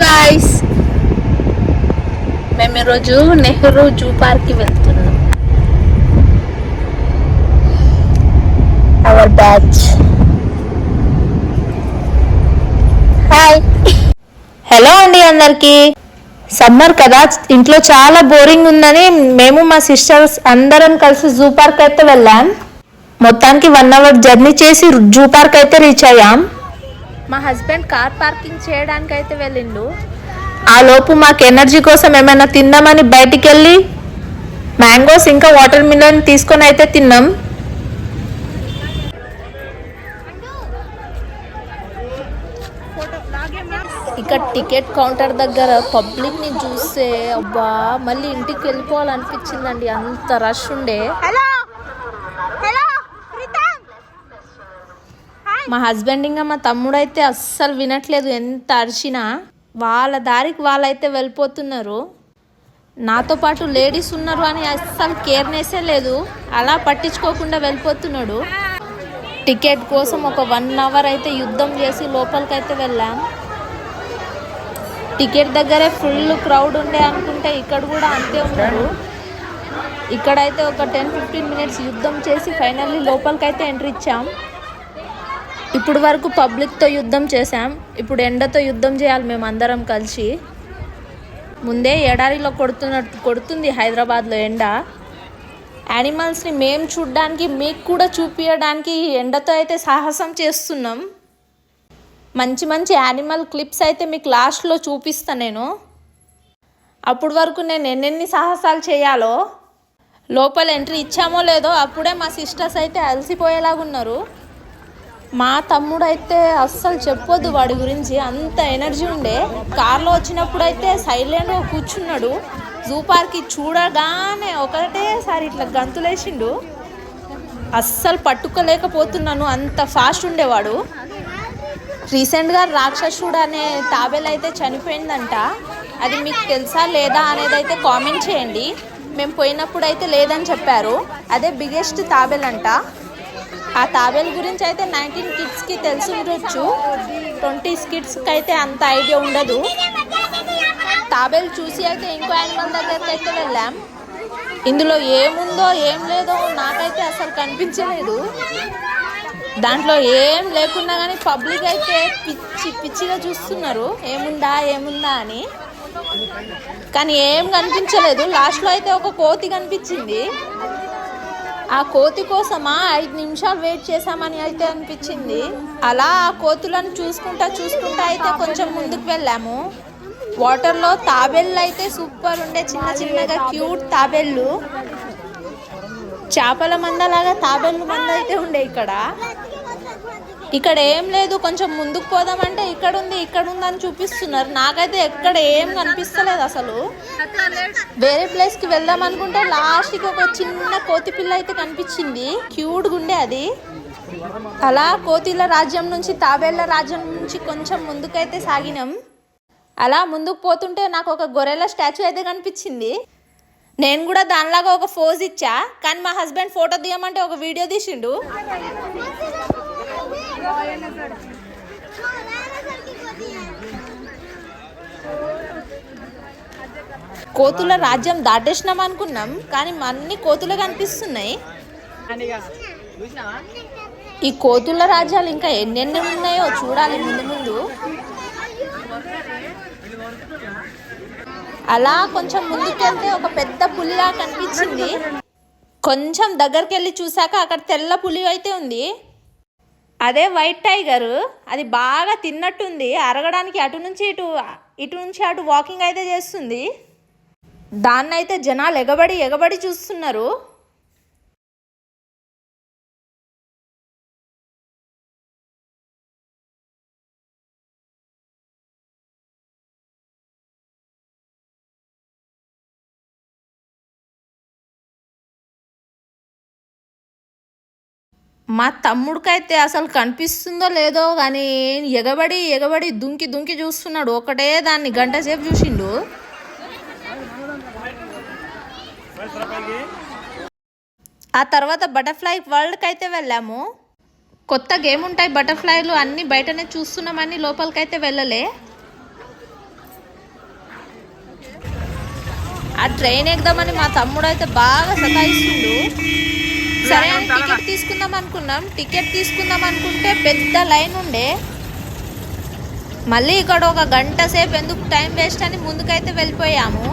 Guys, మేము ఈరోజు Nehru zoo పార్క్కి వెళ్తున్నాం. Hour batch. హాయ్, హలో అండి అందరికి. సమ్మర్ కదా, ఇంట్లో చాలా బోరింగ్ ఉందని మేము మా సిస్టర్స్ అందరం కలిసి జూ పార్క్ అయితే వెళ్ళాం. మొత్తానికి 1 అవర్ జర్నీ చేసి జూ పార్క్ అయితే రీచ్ అయ్యాం. మా హస్బెండ్ కార్ పార్కింగ్ చేయడానికి అయితే వెళ్ళిండు. ఆ లోపు మాకు ఎనర్జీ కోసం ఏమైనా తిందామని బయటికి వెళ్ళి మ్యాంగోస్ ఇంకా వాటర్ మిలన్ తీసుకొని అయితే తిన్నాం. ఇక్కడ టికెట్ కౌంటర్ దగ్గర పబ్లిక్ని చూస్తే అబ్బా మళ్ళీ ఇంటికి వెళ్ళిపోవాలనిపించిందండి, అంత రష్ ఉండే. మా హస్బెండ్ ఇంకా మా తమ్ముడు అయితే అస్సలు వినట్లేదు, ఎంత అరిచినా. వాళ్ళ దారికి వాళ్ళైతే వెళ్ళిపోతున్నారు. నాతో పాటు లేడీస్ ఉన్నారు అని అస్సలు కేర్నెస్సే లేదు, అలా పట్టించుకోకుండా వెళ్ళిపోతున్నాడు. టికెట్ కోసం ఒక 1 అవర్ అయితే యుద్ధం చేసి లోపలికైతే వెళ్ళాం. టికెట్ దగ్గరే ఫుల్ క్రౌడ్ ఉండే అనుకుంటే ఇక్కడ కూడా అంతే ఉన్నారు. ఇక్కడైతే ఒక 10-15 మినిట్స్ యుద్ధం చేసి ఫైనల్లీ లోపలికైతే ఎంట్రీ ఇచ్చాం. ఇప్పుడు వరకు పబ్లిక్తో యుద్ధం చేసాం, ఇప్పుడు ఎండతో యుద్ధం చేయాలి మేము అందరం కలిసి. ముందే ఎడారిలో కొడుతుంది హైదరాబాద్లో ఎండ. యానిమల్స్ని మేము చూడడానికి, మీకు కూడా చూపించడానికి ఎండతో అయితే సాహసం చేస్తున్నాం. మంచి మంచి యానిమల్ క్లిప్స్ అయితే మీకు లాస్ట్లో చూపిస్తాను నేను. అప్పుడు వరకు నేను ఎన్నెన్ని సాహసాలు చేయాలో. లోపల ఎంట్రీ ఇచ్చామో లేదో అప్పుడే మా సిస్టర్స్ అయితే అలసిపోయేలాగున్నారు. మా తమ్ముడు అయితే అస్సలు చెప్పొద్దు వాడి గురించి, అంత ఎనర్జీ ఉండే. కార్లో వచ్చినప్పుడు అయితే సైలెంట్గా కూర్చున్నాడు. జూ పార్క్కి చూడగానే ఒకటేసారి ఇట్లా గంతులేసిండు. అస్సలు పట్టుకోలేకపోతున్నాను, అంత ఫాస్ట్ ఉండేవాడు. రీసెంట్గా రాక్షసుడు అనే తాబేలు అయితే చనిపోయిందంట. అది మీకు తెలుసా లేదా అనేది అయితే కామెంట్ చేయండి. మేము పోయినప్పుడు అయితే లేదని చెప్పారు. అదే బిగ్గెస్ట్ తాబేలు అంట. ఆ తాబేలు గురించి అయితే 19 కిడ్స్కి తెలిసి ఉండొచ్చు, 20 కిడ్స్కి అయితే అంత ఐడియా ఉండదు. తాబేలు చూసి అయితే ఇంకో యానిమల్ దగ్గరికి అయితే వెళ్ళాం. ఇందులో ఏముందో ఏం లేదో నాకైతే అసలు కనిపించలేదు. దాంట్లో ఏం లేకున్నా కానీ పబ్లిక్ అయితే పిచ్చిగా చూస్తున్నారు ఏముందా అని. కానీ ఏం కనిపించలేదు. లాస్ట్లో అయితే ఒక కోతి కనిపించింది. ఆ కోతి కోసమా 5 నిమిషాలు వెయిట్ చేసామని అయితే అనిపించింది. అలా ఆ కోతులను చూసుకుంటా అయితే కొంచెం ముందుకు వెళ్ళాము. వాటర్లో తాబేళ్ళు అయితే సూపర్ ఉండే, చిన్నగా క్యూట్ తాబేళ్ళు. చేపల మందలాగా తాబేళ్ళు మంద అయితే ఉండే. ఇక్కడ ఏం లేదు, కొంచెం ముందుకు పోదామంటే ఇక్కడ ఉంది అని చూపిస్తున్నారు. నాకైతే ఎక్కడ ఏం కనిపిస్తలేదు అసలు. వేరే ప్లేస్కి వెళ్దాం అనుకుంటే లాస్ట్కి ఒక చిన్న కోతి పిల్ల అయితే కనిపించింది, క్యూట్గా ఉండే అది. అలా కోతిల రాజ్యం నుంచి తాబేళ్ల రాజ్యం నుంచి కొంచెం ముందుకైతే సాగినాం. అలా ముందుకు పోతుంటే నాకు ఒక గొర్రెల స్టాచ్యూ అయితే కనిపించింది. నేను కూడా దానిలాగా ఒక పోజ్ ఇచ్చా, కానీ మా హస్బెండ్ ఫోటో తీయమంటే ఒక వీడియో తీసిండు. కోతుల రాజ్యం దాటేసినాం అనుకున్నాం, కానీ అన్ని కోతులు కనిపిస్తున్నాయి. ఈ కోతుల రాజ్యాలు ఇంకా ఎన్నెన్ని ఉన్నాయో చూడాలి ముందు. అలా కొంచెం ముందుకెళ్తే ఒక పెద్ద పులిలా కనిపించింది. కొంచెం దగ్గరికి వెళ్ళి చూసాక అక్కడ తెల్ల పులి అయితే ఉంది. అదే వైట్ టైగర్. అది బాగా తిన్నట్టుంది, అరగడానికి అటు నుంచి అటు వాకింగ్ అయితే చేస్తుంది. దాన్నైతే జనాలు ఎగబడి చూస్తున్నారు. మా తమ్ముడికైతే అసలు కనిపిస్తుందో లేదో కానీ ఎగబడి దుంకి చూస్తున్నాడు. ఒకటే దాన్ని గంట సేపు చూసిండు. ఆ తర్వాత బటర్ఫ్లై వరల్డ్కి అయితే వెళ్ళాము. కొత్త గేమ్ ఉంటాయి బటర్ఫ్లైలు, అన్నీ బయటనే చూస్తున్నామని లోపలికైతే వెళ్ళలే. ఆ ట్రైన్ ఎక్కుదామని మా తమ్ముడు అయితే బాగా సతాయిస్తుండు. సరే అని టికెట్ తీసుకుందాం అనుకున్నాం. టికెట్ తీసుకుందాం అనుకుంటే పెద్ద లైన్ ఉండే. మళ్ళీ ఇక్కడ ఒక గంట సేపు ఎందుకు టైం వేస్ట్ అని ముందుకైతే వెళ్ళిపోయాము.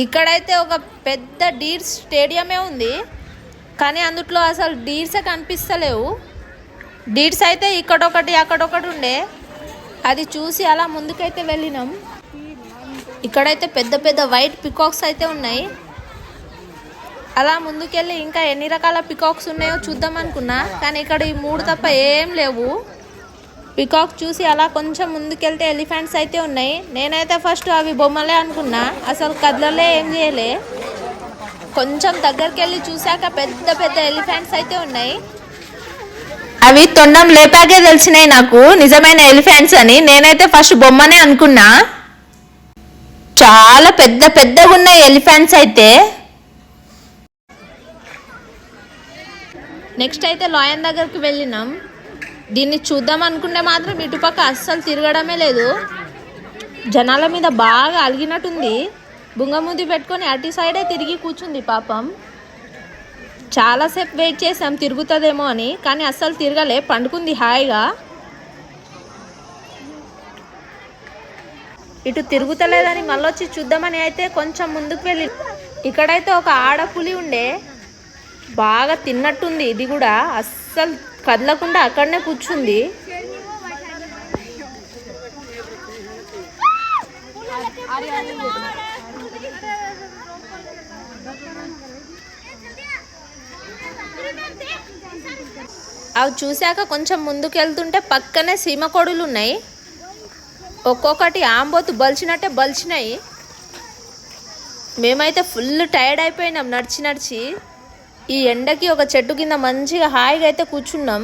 ఇక్కడైతే ఒక పెద్ద డీర్స్ స్టేడియమే ఉంది, కానీ అందుట్లో అసలు డీర్సే కనిపిస్తలేవు. డీర్స్ అయితే ఇక్కడొకటి అక్కడొకటి ఉండే, అది చూసి అలా ముందుకైతే వెళ్ళినాం. ఇక్కడైతే పెద్ద పెద్ద వైట్ పికాక్స్ అయితే ఉన్నాయి. అలా ముందుకెళ్ళి ఇంకా ఎన్ని రకాల పికాక్స్ ఉన్నాయో చూద్దాం అనుకున్నా, కానీ ఇక్కడ ఈ 3 తప్ప ఏం లేవు. పికాక్ చూసి అలా కొంచెం ముందుకెళ్తే ఎలిఫెంట్స్ అయితే ఉన్నాయి. నేనైతే ఫస్ట్ అవి బొమ్మలే అనుకున్నా, అసలు కదలలే, ఏం చేయలే. కొంచెం దగ్గరికి వెళ్ళి చూశాక పెద్ద పెద్ద ఎలిఫెంట్స్ అయితే ఉన్నాయి. అవి తొండం లేపాకే తెలిసినాయి నాకు నిజమైన ఎలిఫెంట్స్ అని. నేనైతే ఫస్ట్ బొమ్మనే అనుకున్నా. చాలా పెద్ద పెద్దగా ఉన్నాయి ఎలిఫెంట్స్ అయితే. నెక్స్ట్ అయితే లాయన్ దగ్గరికి వెళ్ళినాం. దీన్ని చూద్దాం అనుకుంటే మాత్రం ఇటుపక్క అస్సలు తిరగడమే లేదు. జనాల మీద బాగా అలిగినట్టుంది. బుంగముది పెట్టుకొని అటు సైడే తిరిగి కూర్చుంది పాపం. చాలాసేపు వెయిట్ చేసాం తిరుగుతుందేమో అని, కానీ అస్సలు తిరగలే, పండుకుంది హాయిగా. ఇటు తిరుగుతలేదని మళ్ళొచ్చి చూద్దామని అయితే కొంచెం ముందుకు వెళ్ళి, ఇక్కడైతే ఒక ఆడపులి ఉండే, బాగా తిన్నట్టుంది. ఇది కూడా అస్సలు కదలకుండా అక్కడనే కూర్చుంది. అవి చూశాక కొంచెం ముందుకు వెళ్తుంటే పక్కనే సీమకోడులు ఉన్నాయి. ఒక్కొక్కటి ఆంబోతు బలిచినట్టే బలిచినాయి. మేమైతే ఫుల్ టైర్డ్ అయిపోయినాం నడిచి నడిచి. ఈ ఎండకి ఒక చెట్టు కింద మంచిగా హాయిగా అయితే కూర్చున్నాం.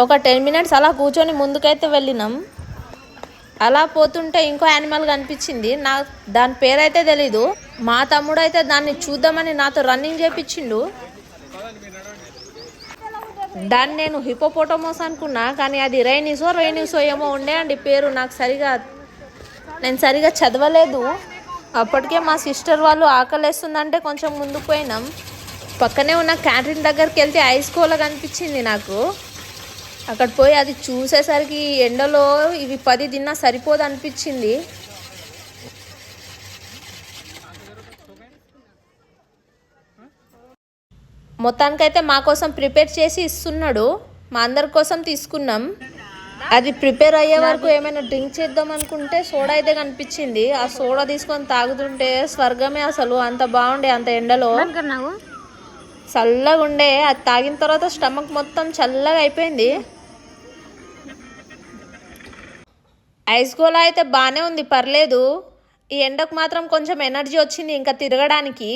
ఒక 10 మినిట్స్ అలా కూర్చొని ముందుకైతే వెళ్ళినాం. అలా పోతుంటే ఇంకో యానిమల్ కనిపించింది. దాని పేరైతే తెలీదు. మా తమ్ముడు అయితే దాన్ని చూద్దామని నాతో రన్నింగ్ చేపించిండు. దాన్ని నేను హిపోపోటమోస్ అనుకున్నా, కానీ అది రైనిసో ఏమో ఉండే అండి పేరు. నేను సరిగా చదవలేదు. అప్పటికే మా సిస్టర్ వాళ్ళు ఆకలేస్తుందంటే కొంచెం ముందుకు పోయినాం. పక్కనే ఉన్న క్యాంటీన్ దగ్గరికి వెళ్తే ఐస్ కోలా కనిపించింది నాకు. అక్కడ పోయి అది చూసేసరికి ఎండలో ఇవి 10 తిన్నా సరిపోదు అనిపించింది. మొత్తానికైతే మా కోసం ప్రిపేర్ చేసి ఇస్తున్నాడు. మా అందరి కోసం తీసుకున్నాం. అది ప్రిపేర్ అయ్యే వరకు ఏమైనా డ్రింక్ చేద్దాం అనుకుంటే సోడా అయితే కనిపించింది. ఆ సోడా తీసుకొని తాగుతుంటే స్వర్గమే అసలు. అంత బాగుండే, అంత ఎండలో చల్లగా ఉండే. అది తాగిన తర్వాత స్టమక్ మొత్తం చల్లగా అయిపోయింది. ఐస్ గోలా అయితే బాగానే ఉంది, పర్లేదు. ఈ ఎండకు మాత్రం కొంచెం ఎనర్జీ వచ్చింది ఇంకా తిరగడానికి.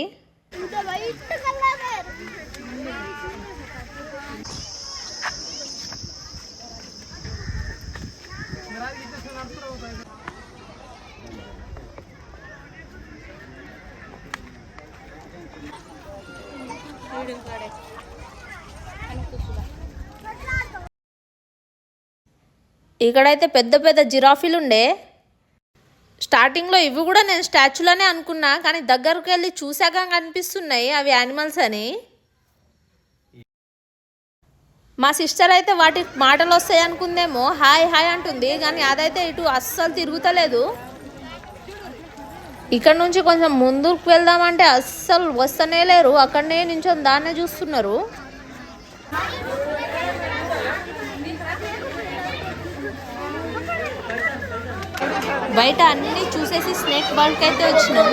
ఇక్కడైతే పెద్ద పెద్ద జిరాఫీలు ఉండే. స్టార్టింగ్లో ఇవి కూడా నేను స్టాచ్యూలోనే అనుకున్నా, కానీ దగ్గరకు వెళ్ళి చూశాక కనిపిస్తున్నాయి అవి యానిమల్స్ అని. మా సిస్టర్ అయితే వాటి మాటలు వస్తాయి అనుకుందేమో, హాయ్ హాయ్ అంటుంది, కానీ అదైతే ఇటు అస్సలు తిరుగుతలేదు. ఇక్కడ నుంచి కొంచెం ముందుకు వెళ్దామంటే అస్సలు వస్తనే లేరు. అక్కడనే నించొని దాన్నే చూస్తున్నారు. బయట అన్ని చూసేసి స్నేక్ బాల్కి అయితే వచ్చినాం.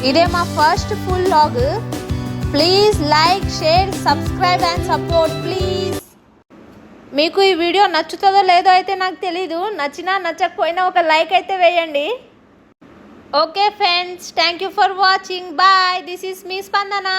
ఇదే మా first full vlog. Please like, share, subscribe and support please. మీకు ఈ వీడియో నచ్చుతుందో లేదో అయితే నాకు తెలీదు. నచ్చినా నచ్చకపోయినా ఒక లైక్ అయితే వేయండి. Okay friends, thank you for watching. Bye. This is మీ స్పందన.